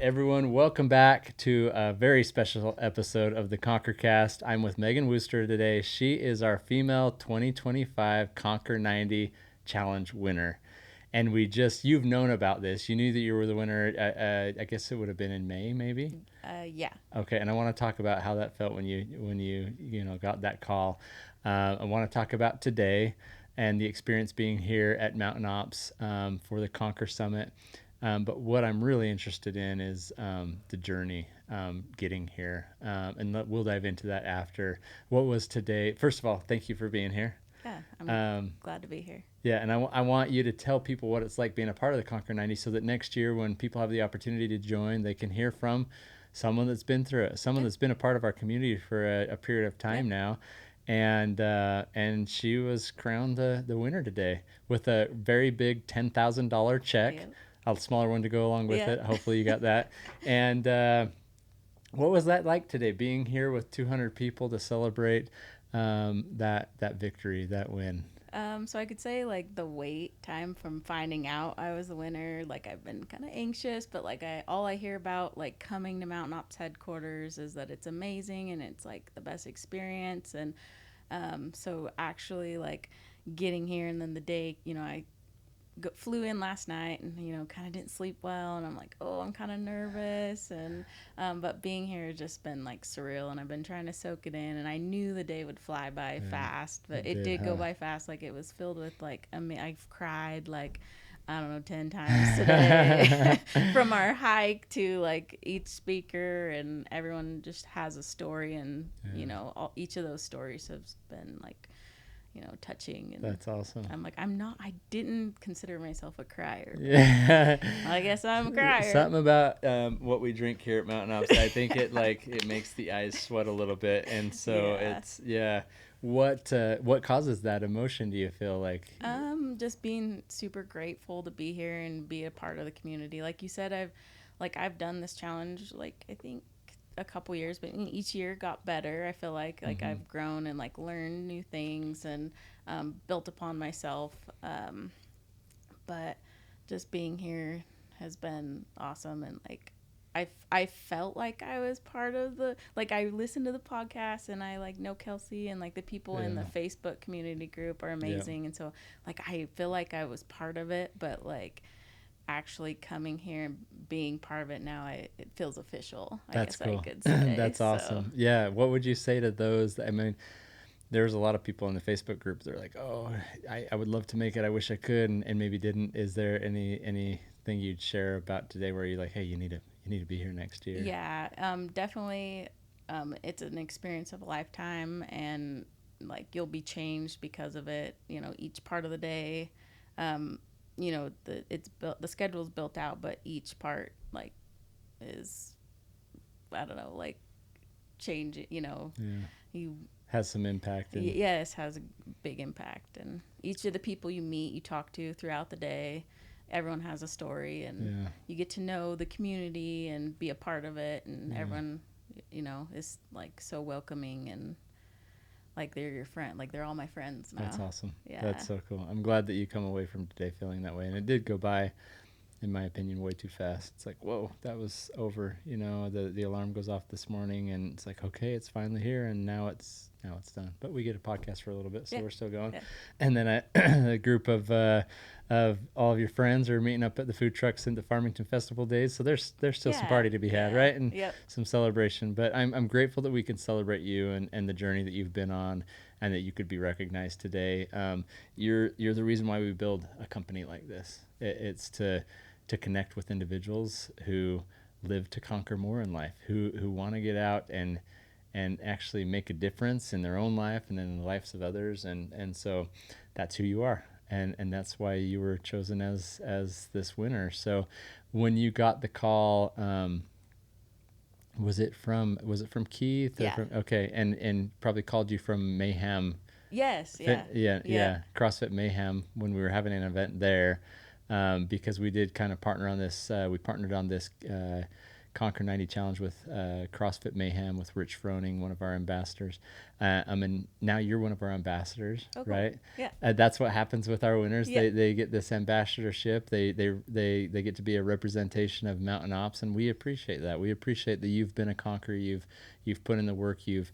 Everyone, welcome back to a very special episode of the Conquer Cast. I'm with Megan Wooster today. She is our female 2025 Conquer 90 Challenge winner. And you've known about this. You knew that you were the winner. I guess it would have been in May, maybe? Yeah. Okay, and I want to talk about how that felt when you got that call. I want to talk about today and the experience being here at MTN Ops for the Conquer Summit. But what I'm really interested in is the journey getting here. And we'll dive into that after. What was today? First of all, thank you for being here. Yeah, I'm glad to be here. Yeah, and I want you to tell people what it's like being a part of the Conquer 90 so that next year when people have the opportunity to join, they can hear from someone that's been through it, someone that's been a part of our community for a period of time now. And she was crowned the winner today with a very big $10,000 check. Yep. A smaller one to go along with it. Hopefully you got that. And what was that like today, being here with 200 people to celebrate that victory, that win? So I could say like the wait time from finding out I was the winner, like I've been kind of anxious, but like all I hear about like coming to MTN Ops headquarters is that it's amazing and it's like the best experience. And so actually like getting here, and then the day, I flew in last night and kind of didn't sleep well, and I'm like, I'm kind of nervous, and but being here has just been like surreal, and I've been trying to soak it in, and I knew the day would fly by fast, but it did go by fast. Like it was filled with like I've cried like I don't know 10 times today from our hike to like each speaker, and everyone just has a story, and each of those stories has been like touching. And that's awesome. I'm like, I didn't consider myself a crier. Yeah. I guess I'm a crier. Something about what we drink here at MTN Ops, I think it makes the eyes sweat a little bit. And so what causes that emotion, do you feel like? Just being super grateful to be here and be a part of the community. Like you said, I've done this challenge, like I think a couple years, but each year got better. I feel like I've grown and like learned new things and built upon myself. But just being here has been awesome, and like I felt like I was part of I listened to the podcast, and I like know Kelsey, and like the people in the Facebook community group are amazing, and so like I feel like I was part of it, but like actually coming here and being part of it now, it feels official. That's cool. I could say. That's awesome. Yeah. What would you say to those? I mean, there's a lot of people in the Facebook group that are like, I would love to make it. I wish I could, and maybe didn't. Is there anything you'd share about today where you're like, hey, you need to be here next year? Yeah, definitely. It's an experience of a lifetime, and like you'll be changed because of it. Each part of the day. The schedule's built out, but each part like is, I don't know, like change it, you has some impact. Yes, has a big impact. And each of the people you meet, you talk to throughout the day, everyone has a story, and you get to know the community and be a part of it, and everyone, is like so welcoming, and like they're your friend, like they're all my friends now. That's awesome. Yeah, that's so cool. I'm glad that you come away from today feeling that way, and it did go by, in my opinion, way too fast. It's like, whoa, that was over. The alarm goes off this morning, and it's like, okay, it's finally here, and now it's done. But we get a podcast for a little bit, so we're still going. Yeah. And then a group of all of your friends are meeting up at the food trucks in the Farmington Festival days. So there's still some party to be had, right? And some celebration. But I'm grateful that we can celebrate you and the journey that you've been on, and that you could be recognized today. You're the reason why we build a company like this. It's to connect with individuals who live to conquer more in life, who want to get out and actually make a difference in their own life and in the lives of others. And so that's who you are. And that's why you were chosen as this winner. So when you got the call, was it from Keith? Yeah. Okay. And probably called you from Mayhem. Yes. Yeah. CrossFit Mayhem, when we were having an event there. Because we did kind of partner on this. We partnered on this Conquer 90 challenge with CrossFit Mayhem with Rich Froning, one of our ambassadors. And now you're one of our ambassadors, Oh, cool. right? Yeah. That's what happens with our winners. Yeah. They get this ambassadorship. They get to be a representation of Mountain Ops, and we appreciate that. We appreciate that you've been a conqueror. You've put in the work. You've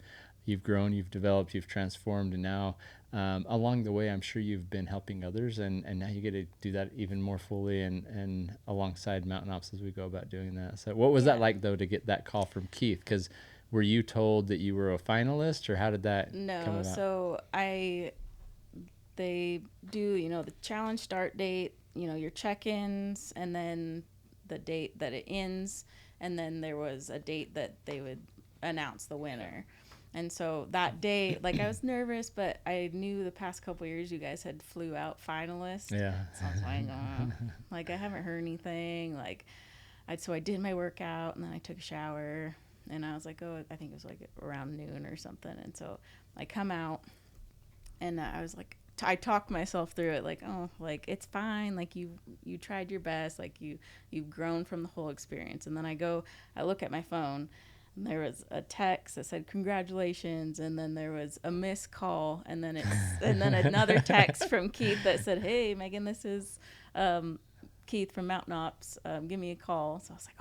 grown. You've developed. You've transformed, and now along the way, I'm sure you've been helping others, and now you get to do that even more fully and alongside Mountain Ops as we go about doing that. So what was that like, though, to get that call from Keith? Because were you told that you were a finalist, or how did that come about? So they do, the challenge start date, your check-ins, and then the date that it ends, and then there was a date that they would announce the winner. And so that day, like, I was nervous, but I knew the past couple of years you guys had flew out finalists. Yeah. So I was like, I haven't heard anything. Like, so I did my workout, and then I took a shower, and I was like, I think it was like around noon or something. And so I come out, and I was like, I talked myself through it, like, like, it's fine. Like, you tried your best. Like, you've grown from the whole experience. And then I look at my phone, and there was a text that said congratulations, and then there was a missed call, and then and then another text from Keith that said, hey Megan, this is Keith from Mountain Ops, give me a call. So I was like,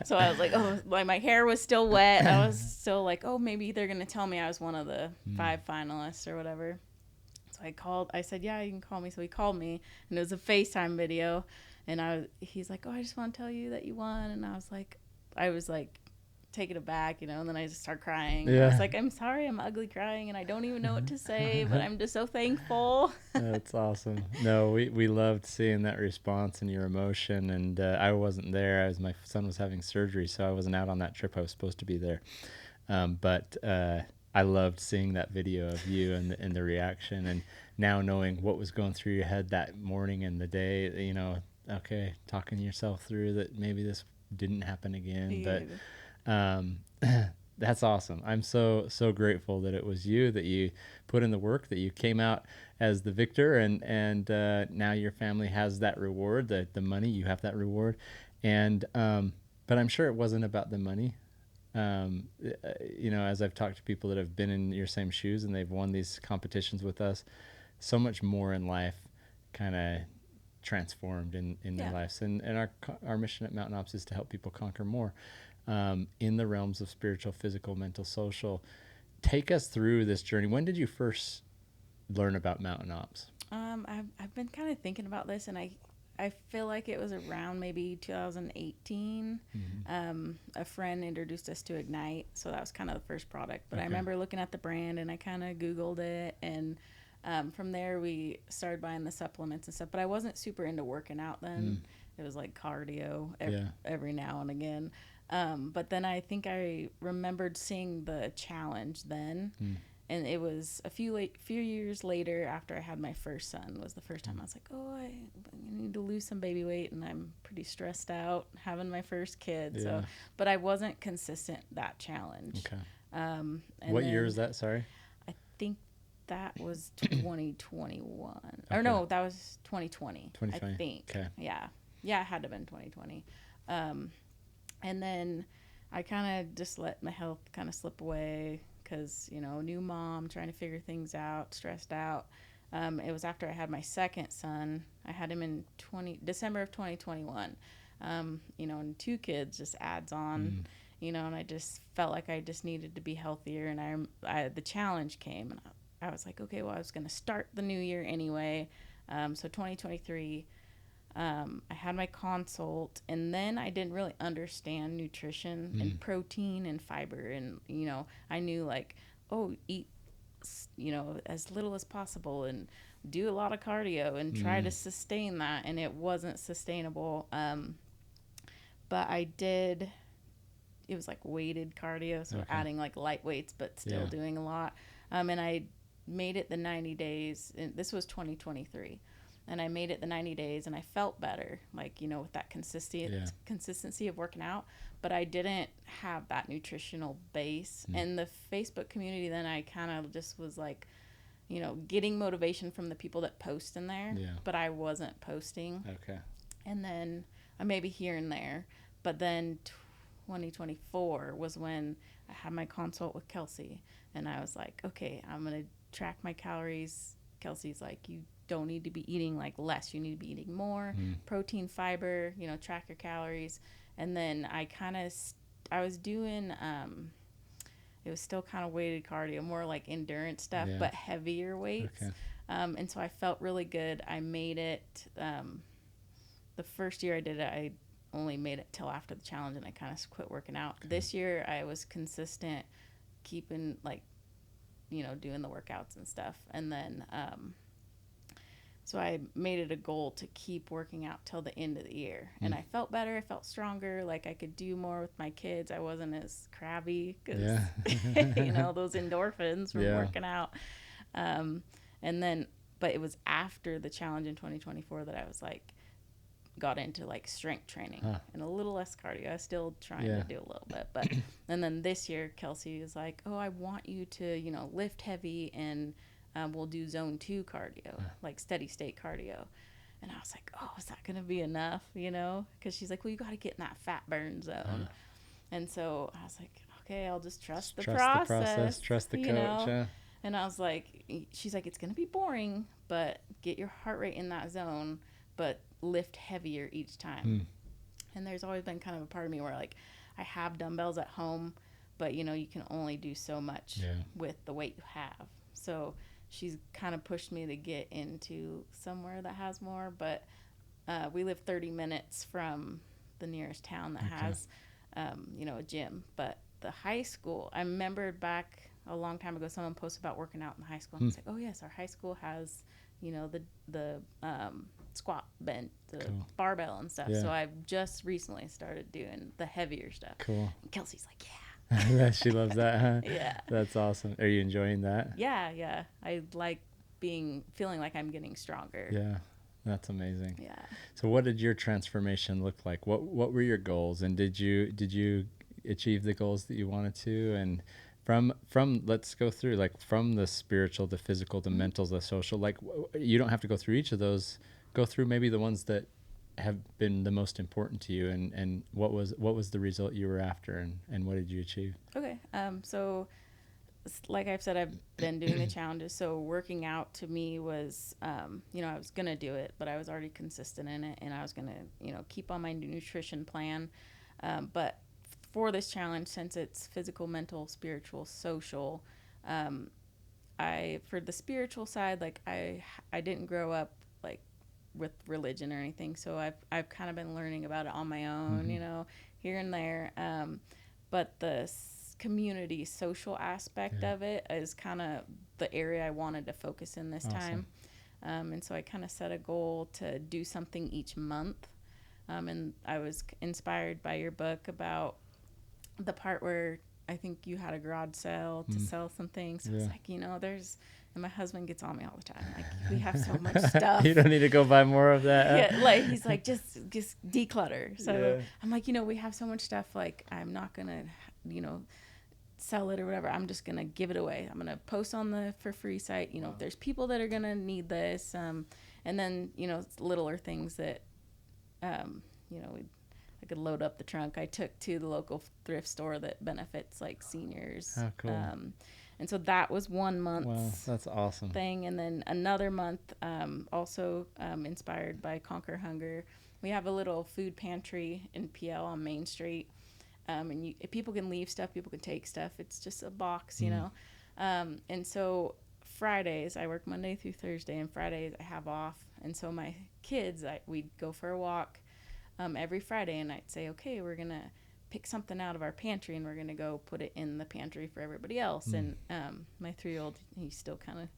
so I was like, my hair was still wet. I was still like, maybe they're gonna tell me I was one of the 5 finalists or whatever. So I said, yeah, you can call me. So he called me, and it was a FaceTime video, and he's like, I just want to tell you that you won. And I was like taken aback, and then I just start crying. Yeah. I was like, I'm sorry, I'm ugly crying, and I don't even know what to say, but I'm just so thankful. That's awesome. No, we loved seeing that response and your emotion, and I wasn't there. My son was having surgery, so I wasn't out on that trip. I was supposed to be there. But I loved seeing that video of you and the reaction, and now knowing what was going through your head that morning and the day, okay, talking yourself through that maybe this didn't happen again. Yeah. But that's awesome. I'm so grateful that it was you, that you put in the work, that you came out as the victor, and now your family has that reward, the money. You have that reward, and but I'm sure it wasn't about the money. As I've talked to people that have been in your same shoes and they've won these competitions with us, so much more in life kind of transformed in their lives, and our mission at Mountain Ops is to help people conquer more in the realms of spiritual, physical, mental, social. Take us through this journey. When did you first learn about Mountain Ops? I've been kind of thinking about this, and I feel like it was around maybe 2018. Mm-hmm. A friend introduced us to Ignite, so that was kind of the first product. But okay. I remember looking at the brand, and I kind of Googled it, and from there we started buying the supplements and stuff. But I wasn't super into working out then. It was like cardio every now and again. But then I think I remembered seeing the challenge then. And it was a few years later, after I had my first son, was the first time I was like, I need to lose some baby weight, and I'm pretty stressed out having my first kid. Yeah. So, but I wasn't consistent that challenge. Okay. What year is that? Sorry. I think that was 2021. Okay. Or no, that was 2020. 2020. I think. Okay. Yeah, it had to have been 2020. And then I kind of just let my health kind of slip away. Because, new mom, trying to figure things out, stressed out. It was after I had my second son. I had him in December of 2021. And 2 kids just adds on, and I just felt like I just needed to be healthier. And the challenge came, and I was like, okay, well, I was going to start the new year anyway. So 2023, I had my consult, and then I didn't really understand nutrition and protein and fiber. And, I knew like, eat, as little as possible and do a lot of cardio and try to sustain that. And it wasn't sustainable. But I did, it was like weighted cardio. So adding like light weights, but still doing a lot. And I made it the 90 days, and this was 2023. And I made it the 90 days, and I felt better, like, with that consistency of working out. But I didn't have that nutritional base. And the Facebook community, then I kind of just was like, getting motivation from the people that post in there. Yeah. But I wasn't posting. Okay. And then maybe here and there. But then 2024 was when I had my consult with Kelsey, and I was like, okay, I'm going to track my calories. Kelsey's like, you don't need to be eating like less. You need to be eating more protein, fiber, track your calories. And then I was doing, it was still kind of weighted cardio, more like endurance stuff, but heavier weights. Okay. And so I felt really good. I made it, the first year I did it, I only made it till after the challenge, and I kind of quit working out. Okay. This year I was consistent, keeping like, doing the workouts and stuff. And then, so I made it a goal to keep working out till the end of the year. And I felt better. I felt stronger. Like I could do more with my kids. I wasn't as crabby because, those endorphins from working out. And then, but it was after the challenge in 2024 that I was like, got into like strength training and a little less cardio. I was still trying to do a little bit, but and then this year Kelsey was like, oh, I want you to lift heavy, and we'll do zone 2 cardio, like steady state cardio. And I was like, oh, is that gonna be enough? Because she's like, well, you got to get in that fat burn zone. And so I was like, okay, I'll just trust the process, trust the coach. And I was like, she's like, it's gonna be boring, but get your heart rate in that zone, but lift heavier each time. And there's always been kind of a part of me where like I have dumbbells at home, but you can only do so much with the weight you have. So she's kind of pushed me to get into somewhere that has more, but we live 30 minutes from the nearest town that has a gym. But the high school, I remember back a long time ago someone posted about working out in the high school, and I was like, oh yes, our high school has the squat bench, the barbell and stuff. So I've just recently started doing the heavier stuff. Cool. And Kelsey's like, yeah. She loves that, huh? Yeah. That's awesome. Are you enjoying that? Yeah. I like feeling like I'm getting stronger. Yeah. That's amazing. Yeah. So what did your transformation look like? What were your goals, and did you achieve the goals that you wanted to? And from let's go through, like, from the spiritual, the physical, the mental, the social. Like, you don't have to go through each of those. Go through maybe the ones that have been the most important to you, and what was the result you were after, and what did you achieve? Okay. So like I've said, I've been doing the challenges. So working out to me was, I was going to do it, but I was already consistent in it, and I was going to, keep on my nutrition plan. But for this challenge, since it's physical, mental, spiritual, social, for the spiritual side, like I didn't grow up like with religion or anything. So I've kind of been learning about it on my own, here and there. But the community social aspect of it is kind of the area I wanted to focus in this time. And so I kind of set a goal to do something each month. And I was inspired by your book about the part where I think you had a garage sale to sell some things. So it's like, and my husband gets on me all the time. Like, we have so much stuff. You don't need to go buy more of that. Yeah, like, he's like, just declutter. So I'm like, we have so much stuff. Like, I'm not going to, sell it or whatever. I'm just going to give it away. I'm going to post on the for free site. If there's people that are going to need this. And then, littler things that, I could load up the trunk. I took to the local thrift store that benefits like seniors. Oh, cool. And so that was 1 month. Wow, that's awesome. Thing. And then another month, also inspired by Conquer Hunger. We have a little food pantry in PL on Main Street. And if people can leave stuff, people can take stuff. It's just a box, and so Fridays, I work Monday through Thursday, and Fridays I have off. And so my kids, we'd go for a walk every Friday, and I'd say, okay, we're going to pick something out of our pantry, and we're going to go put it in the pantry for everybody else. And my 3-year-old, he's still kind of,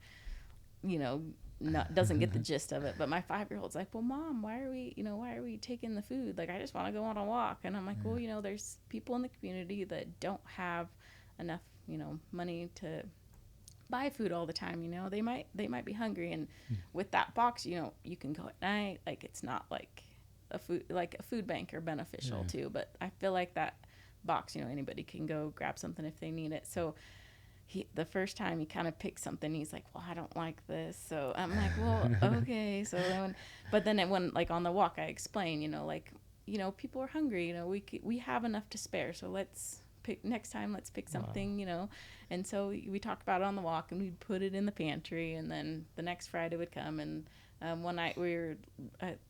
doesn't get the gist of it. But my 5-year-old's like, well, Mom, why are we taking the food? Like, I just want to go on a walk. And I'm like, well, there's people in the community that don't have enough, money to buy food all the time. They might be hungry. And with that box, you can go at night. Like, it's not like a food bank are beneficial too, but I feel like that box, anybody can go grab something if they need it. So the first time he kind of picked something, he's like, well, I don't like this. So I'm like, well, okay. So then, but then when like on the walk, I explain, people are hungry. We have enough to spare, so let's pick next time. Let's pick something, And so we talked about it on the walk, and we'd put it in the pantry, and then the next Friday would come, and one night we were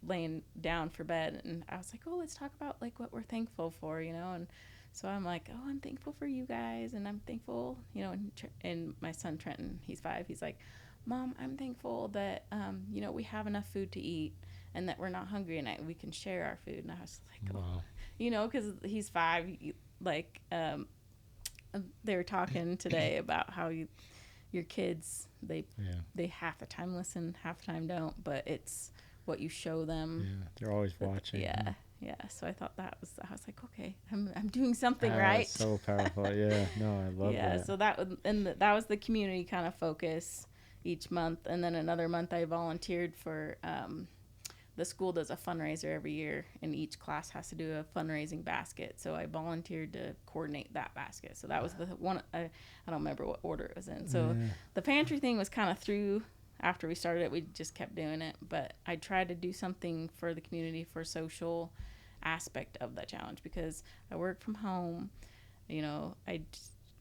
laying down for bed, and I was like, oh, let's talk about like what we're thankful for, and so I'm like, oh, I'm thankful for you guys, and I'm thankful, and my son Trenton, he's 5, he's like, Mom, I'm thankful that we have enough food to eat, and that we're not hungry, and we can share our food. And I was like, oh, because he's 5, like they were talking today about how your kids, they half the time listen, half the time don't, but it's what you show them. Yeah, they're always watching. Yeah. So I thought I was like, okay, I'm doing something right. So powerful. Yeah, no, I love that. Yeah, so that was the community kind of focus each month, and then another month I volunteered for. The school does a fundraiser every year, and each class has to do a fundraising basket. So I volunteered to coordinate that basket. So that was the one. I don't remember what order it was in. So the pantry thing was kind of through after we started it. We just kept doing it. But I tried to do something for the community for social aspect of that challenge, because I work from home.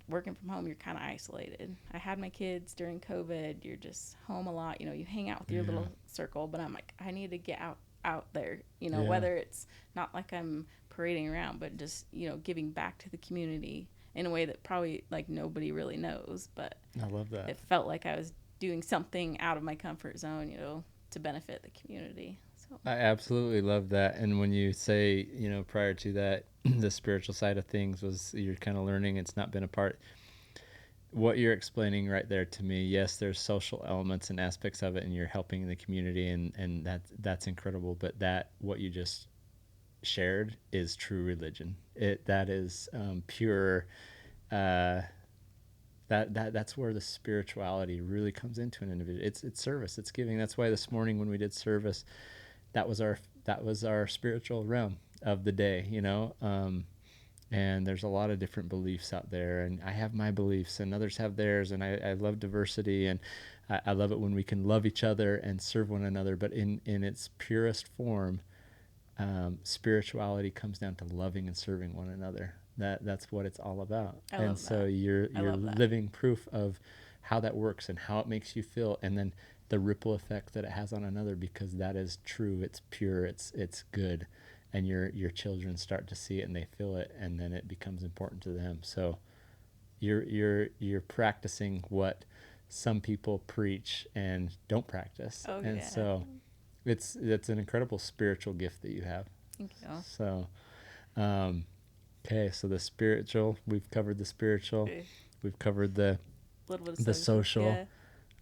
Working from home, you're kind of isolated. I had my kids during COVID. You're just home a lot. You hang out with your little circle, but I'm like, I need to get out there, whether it's not like I'm parading around, but just, giving back to the community in a way that probably like nobody really knows. But I love that. It felt like I was doing something out of my comfort zone, to benefit the community. So I absolutely love that. And when you say, prior to that, the spiritual side of things was you're kind of learning, it's not been a part. What you're explaining right there to me, yes, there's social elements and aspects of it, and you're helping the community, and that's incredible. But what you just shared is true religion. That is pure. That's where the spirituality really comes into an individual. It's service. It's giving. That's why this morning when we did service, that was our spiritual realm of the day, and there's a lot of different beliefs out there, and I have my beliefs and others have theirs, and I love diversity, and I love it when we can love each other and serve one another, but in its purest form, spirituality comes down to loving and serving one another. That's what it's all about. And so you're living proof of how that works and how it makes you feel, and then the ripple effect that it has on another, because that is true, it's pure, it's good, and your children start to see it and they feel it, and then it becomes important to them. So you're practicing what some people preach and don't practice. So it's an incredible spiritual gift that you have. Thank you. So okay, so the spiritual, we've covered the spiritual, we've covered the social.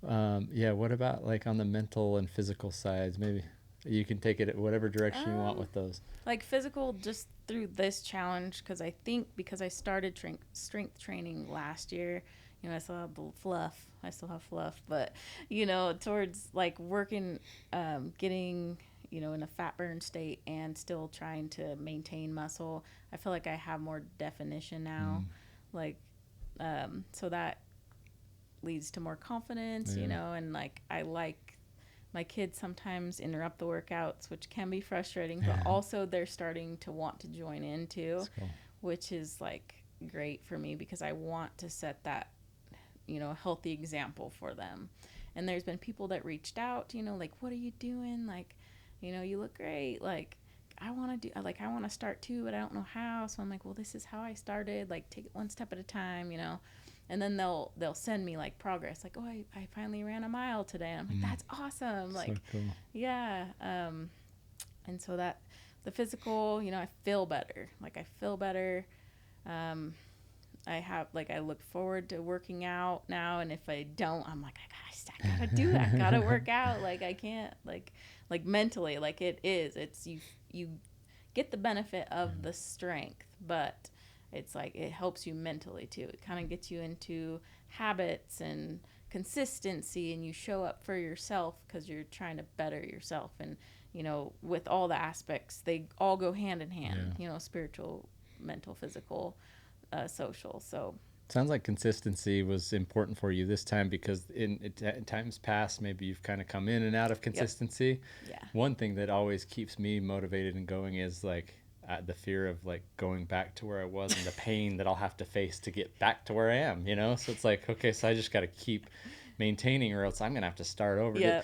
What about like on the mental and physical sides? Maybe you can take it at whatever direction you want with those. Like physical, just through this challenge, because I think because I started strength training last year, I still have fluff, but towards like working, getting in a fat burn state and still trying to maintain muscle, I feel like I have more definition now, so that leads to more confidence, and like I like my kids sometimes interrupt the workouts, which can be frustrating, but also they're starting to want to join in too, which is like great for me, because I want to set that, healthy example for them. And there's been people that reached out, like, what are you doing? Like, you look great. Like, I want to start too, but I don't know how. So I'm like, well, this is how I started. Like, take it one step at a time, And then they'll send me like progress, like, oh, I finally ran a mile today. And I'm like, that's awesome. Like, so cool. Yeah. And so that the physical, I feel better. Like I feel better. I look forward to working out now. And if I don't, I'm like, I gotta do it. I gotta work out. Like I can't like mentally, like it's you get the benefit of the strength, but it's like it helps you mentally too. It kind of gets you into habits and consistency, and you show up for yourself because you're trying to better yourself. And with all the aspects, they all go hand in hand. Spiritual, mental, physical, social. So sounds like consistency was important for you this time, because in times past maybe you've kind of come in and out of consistency. Yeah. One thing that always keeps me motivated and going is like the fear of like going back to where I was and the pain that I'll have to face to get back to where I am, you know? So it's like, okay, so I just got to keep maintaining or else I'm going to have to start over. Yeah.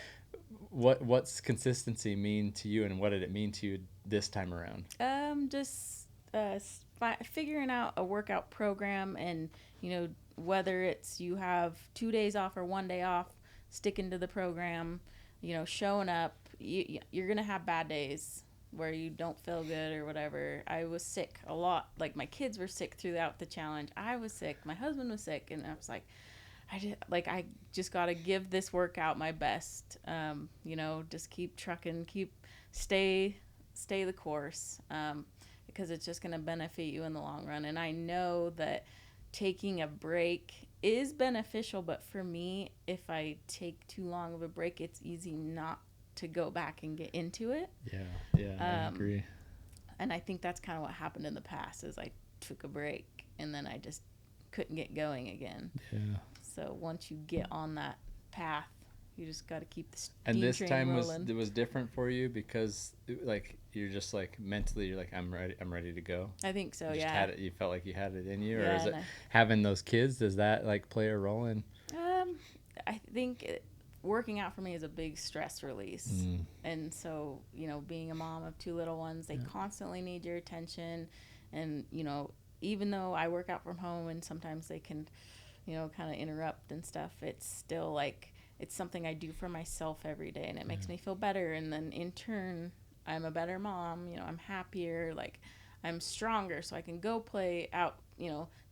What's consistency mean to you, and what did it mean to you this time around? Just figuring out a workout program, and whether it's you have 2 days off or 1 day off, sticking to the program, showing up. You're gonna have bad days where you don't feel good or whatever. I was sick a lot. Like my kids were sick throughout the challenge. I was sick. My husband was sick, and I was like, I just got to give this workout my best. Just keep trucking, stay the course, because it's just going to benefit you in the long run. And I know that taking a break is beneficial, but for me, if I take too long of a break, it's easy not to go back and get into it. Yeah, I agree. And I think that's kind of what happened in the past is I took a break and then I just couldn't get going again. Yeah. So once you get on that path, you just got to keep the steam And this train time rolling. was different for you because like you're just like mentally you're like I'm ready to go. I think so. You just Yeah. had it. You felt like you had it in you, Yeah, or is it having those kids? Does that like play a role in? I think working out for me is a big stress release, and so being a mom of 2 little ones, they constantly need your attention, and even though I work out from home and sometimes they can kind of interrupt and stuff, it's still like it's something I do for myself every day, and it makes me feel better, and then in turn I'm a better mom. I'm happier, like I'm stronger, so I can go play out,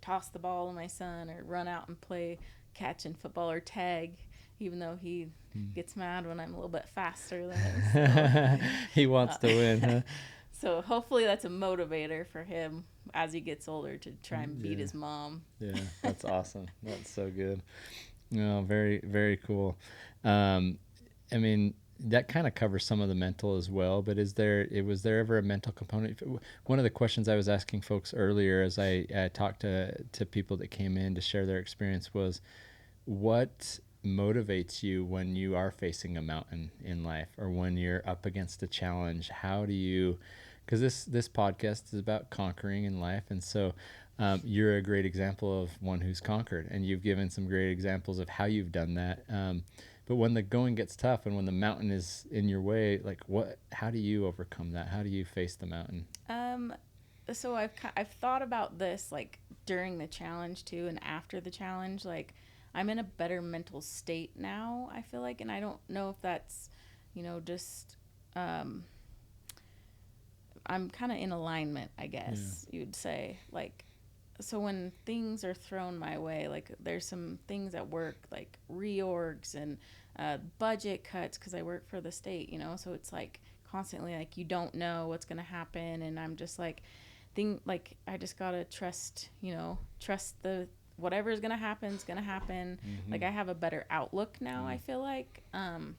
toss the ball to my son or run out and play catch in football or tag, even though he gets mad when I'm a little bit faster than him. So. He wants to win, huh? So hopefully that's a motivator for him as he gets older to try and beat his mom. Yeah, that's awesome. That's so good. No, very, very cool. I mean, that kind of covers some of the mental as well, but was there ever a mental component? One of the questions I was asking folks earlier as I talked to people that came in to share their experience was, what motivates you when you are facing a mountain in life or when you're up against a challenge? How do you, because this podcast is about conquering in life, and so you're a great example of one who's conquered, and you've given some great examples of how you've done that. But when the going gets tough and when the mountain is in your way, like how do you overcome that? How do you face the mountain? So I've thought about this like during the challenge too, and after the challenge, like I'm in a better mental state now, I feel like, and I don't know if that's, just I'm kind of in alignment, I guess you'd say. Like, so when things are thrown my way, like there's some things at work, like reorgs and budget cuts, because I work for the state, so it's like constantly like you don't know what's going to happen. And I'm just like, I just got to trust the whatever is going to happen is going to happen. Like I have a better outlook now, I feel like, and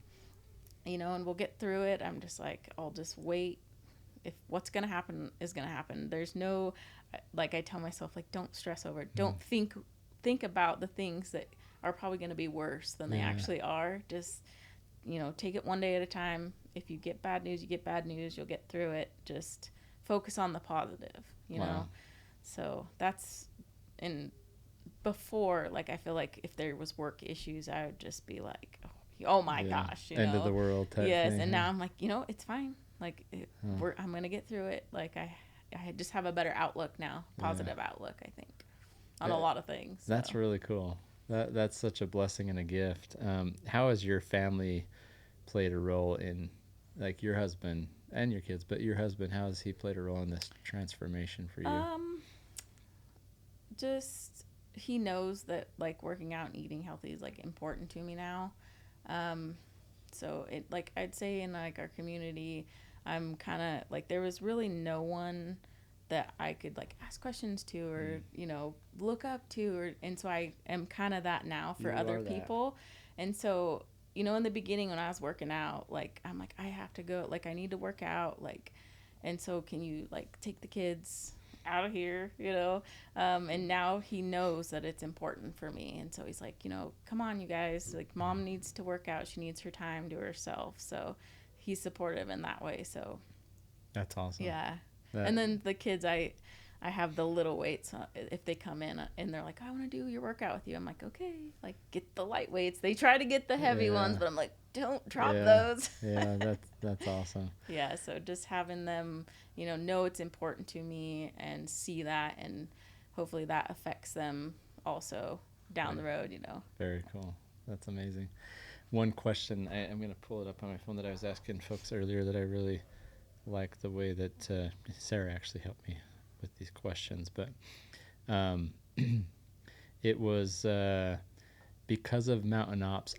we'll get through it. I'm just like, I'll just wait. If what's going to happen is going to happen. There's no, like I tell myself, like, don't stress over it. Don't think about the things that are probably going to be worse than they actually are. Just, take it one day at a time. If you get bad news, you get bad news. You'll get through it. Just focus on the positive, know? So that's, and before, like, I feel like if there was work issues, I would just be like, oh my gosh, end of the world type thing. And now I'm like, it's fine. Like, I'm going to get through it. Like, I just have a better outlook now, positive outlook, I think, on a lot of things. So. That's really cool. That's such a blessing and a gift. How has your family played a role in, like, your husband and your kids, but your husband, how has he played a role in this transformation for you? Just, he knows that, like, working out and eating healthy is, like, important to me now. So it, like, I'd say in, like, our community, I'm kind of like, there was really no one that I could, like, ask questions to or look up to, and so I am kind of that now for other people. And so in the beginning when I was working out, like, I'm like, I have to go, like, I need to work out, like, and so can you, like, take the kids out of here, and now he knows that it's important for me, and so he's like, come on, you guys, like, mom needs to work out, she needs her time to herself. So he's supportive in that way. So that's awesome. Yeah. And then the kids, I have the little weights if they come in and they're like, I want to do your workout with you. I'm like, okay, like get the light weights. They try to get the heavy ones, but I'm like, don't drop those. Yeah, that's awesome. Yeah, so just having them, know it's important to me and see that, and hopefully that affects them also down the road. Very cool. That's amazing. One question, I'm going to pull it up on my phone that I was asking folks earlier that I really like the way that Sarah actually helped me with these questions, but it was because of Mountain Ops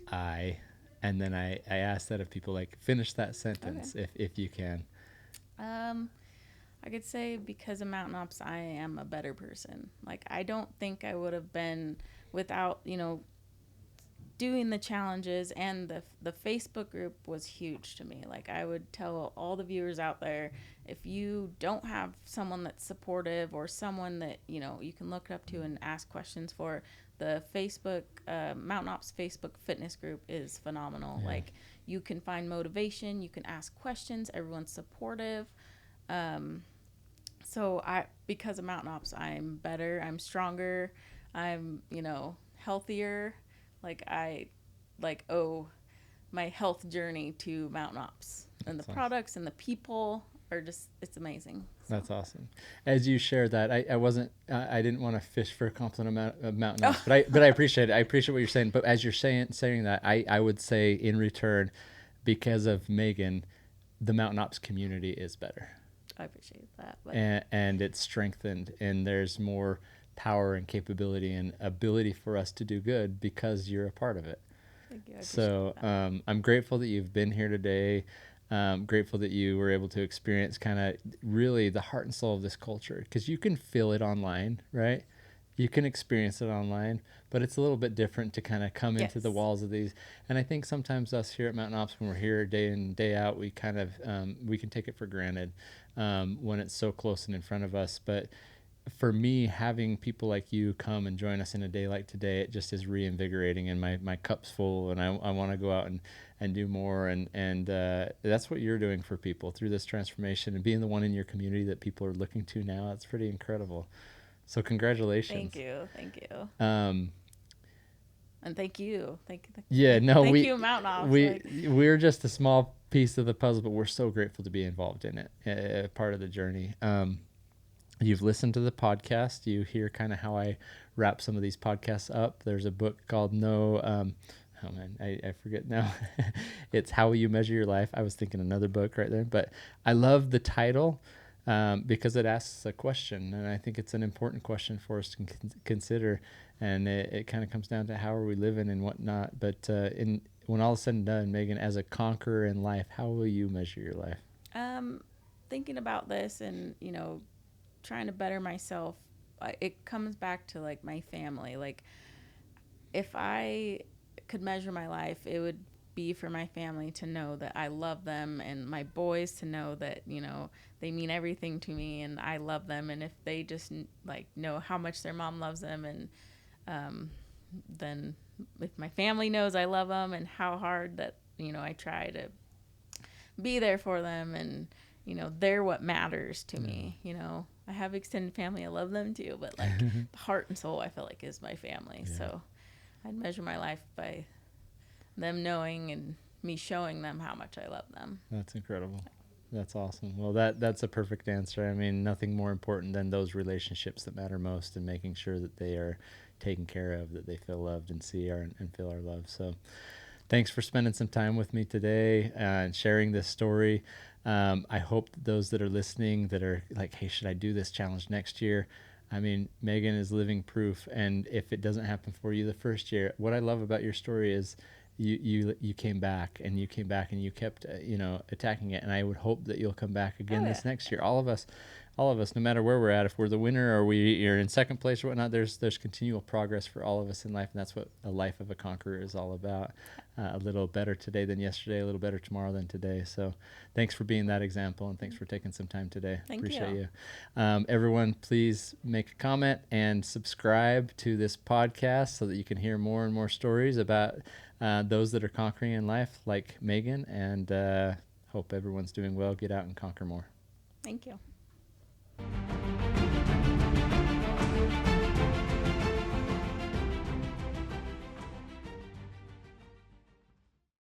and then I asked that of people, like, finish that sentence. Okay. if you can. I could say because of Mountain Ops, I am a better person. Like, I don't think I would have been without, doing the challenges, and the Facebook group was huge to me. Like, I would tell all the viewers out there, if you don't have someone that's supportive or someone that, you can look up to and ask questions for, the Facebook, Mountain Ops Facebook fitness group is phenomenal. Yeah. Like, you can find motivation, you can ask questions, everyone's supportive. So because of Mountain Ops, I'm better, I'm stronger, I'm, healthier. Like, I owe my health journey to Mountain Ops, and the products and the people are just, it's amazing. So. That's awesome. As you share that, I didn't want to fish for a compliment of Mountain Ops, but I appreciate it. I appreciate what you're saying. But as you're saying that, I would say in return, because of Megan, the Mountain Ops community is better. I appreciate that. And it's strengthened, and there's more power and capability and ability for us to do good because you're a part of it. Thank you. So I'm grateful that you've been here today. Grateful that you were able to experience kind of really the heart and soul of this culture, because you can feel it online, right? You can experience it online, but it's a little bit different to kind of come into the walls of these. And I think sometimes us here at Mountain Ops, when we're here day in, day out, we kind of, we can take it for granted when it's so close and in front of us. But for me, having people like you come and join us in a day like today, it just is reinvigorating, and my cup's full, and I want to go out and do more. And that's what you're doing for people through this transformation, and being the one in your community that people are looking to now. It's pretty incredible. So congratulations. Thank you. And thank you. Thank you, Mountain Ops. We're just a small piece of the puzzle, but we're so grateful to be involved in it, part of the journey. You've listened to the podcast. You hear kind of how I wrap some of these podcasts up. There's a book called I forget now. It's How Will You Measure Your Life. I was thinking another book right there, but I love the title because it asks a question, and I think it's an important question for us to consider. And it kind of comes down to how are we living and whatnot. But when all is said and done, Megan, as a conqueror in life, how will you measure your life? Thinking about this and, trying to better myself, it comes back to like my family. Like, if I could measure my life, it would be for my family to know that I love them, and my boys to know that, they mean everything to me and I love them. And if they just like know how much their mom loves them, and then if my family knows I love them and how hard that, I try to be there for them, and, they're what matters to me. I have extended family, I love them too, but like the heart and soul I feel like is my family. Yeah. So I'd measure my life by them knowing and me showing them how much I love them. That's incredible. That's awesome. Well, that's a perfect answer. I mean, nothing more important than those relationships that matter most, and making sure that they are taken care of, that they feel loved and and feel our love. So thanks for spending some time with me today and sharing this story. I hope that those that are listening that are like, hey, should I do this challenge next year? I mean, Megan is living proof. And if it doesn't happen for you the first year, what I love about your story is you came back and you kept, attacking it. And I would hope that you'll come back again this next year. All of us, no matter where we're at, if we're the winner or you're in second place or whatnot, there's continual progress for all of us in life. And that's what a life of a conqueror is all about. A little better today than yesterday, a little better tomorrow than today. So thanks for being that example, and thanks for taking some time today. Appreciate you. Everyone, please make a comment and subscribe to this podcast so that you can hear more and more stories about those that are conquering in life like Megan, and hope everyone's doing well. Get out and conquer more. Thank you.